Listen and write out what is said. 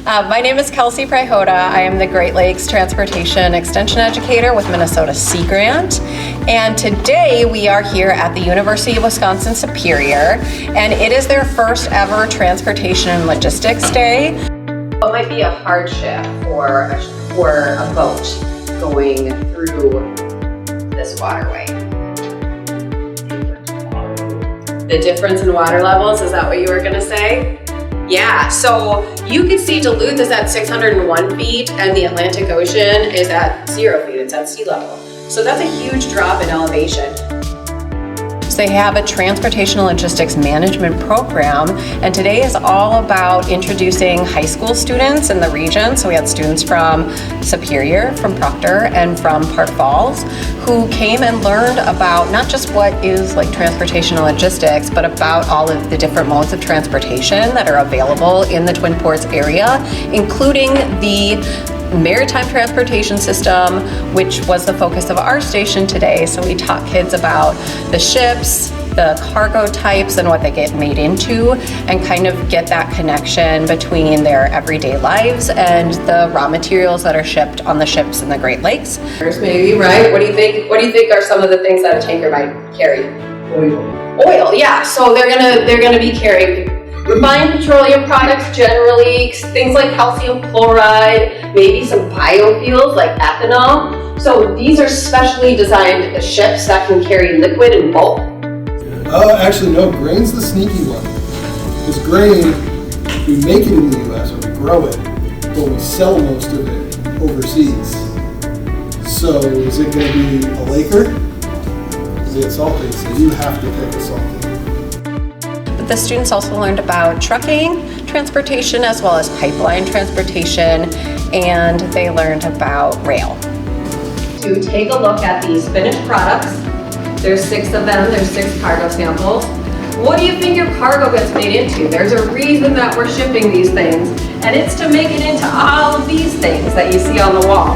My name is Kelsey Prihoda. I am the Great Lakes Transportation Extension Educator with Minnesota Sea Grant. And today we are here at the University of Wisconsin-Superior, and it is their first ever Transportation and Logistics Day. What might be a hardship for a boat going through this waterway? The difference in water levels, is that what you were gonna say? Yeah, so you can see Duluth is at 601 feet and the Atlantic Ocean is at 0 feet, it's at sea level. So that's a huge drop in elevation. So they have a transportation logistics management program, and today is all about introducing high school students in the region. So we had students from Superior, from Proctor, and from Park Falls who came and learned about not just what is like transportation and logistics, but about all of the different modes of transportation that are available in the Twin Ports area, including the maritime transportation system, which was the focus of our station today. So we taught kids about the ships, the cargo types and what they get made into, and kind of get that connection between their everyday lives and the raw materials that are shipped on the ships in the Great Lakes. Maybe, right? What do you think? What do you think are some of the things that a tanker might carry? Oil, yeah. So they're gonna be carrying refined petroleum products generally, things like calcium chloride, maybe some biofuels like ethanol. So these are specially designed ships that can carry liquid and bulk. Actually no, grain's the sneaky one. Because grain, we make it in the US, we grow it, but we sell most of it overseas. So is it going to be a Laker? Is it salty? So you have to pick a salty. The students also learned about trucking transportation as well as pipeline transportation, and they learned about rail. To take a look at these finished products, there's 6 of them, there's 6 cargo samples. What do you think your cargo gets made into? There's a reason that we're shipping these things, and it's to make it into all of these things that you see on the wall.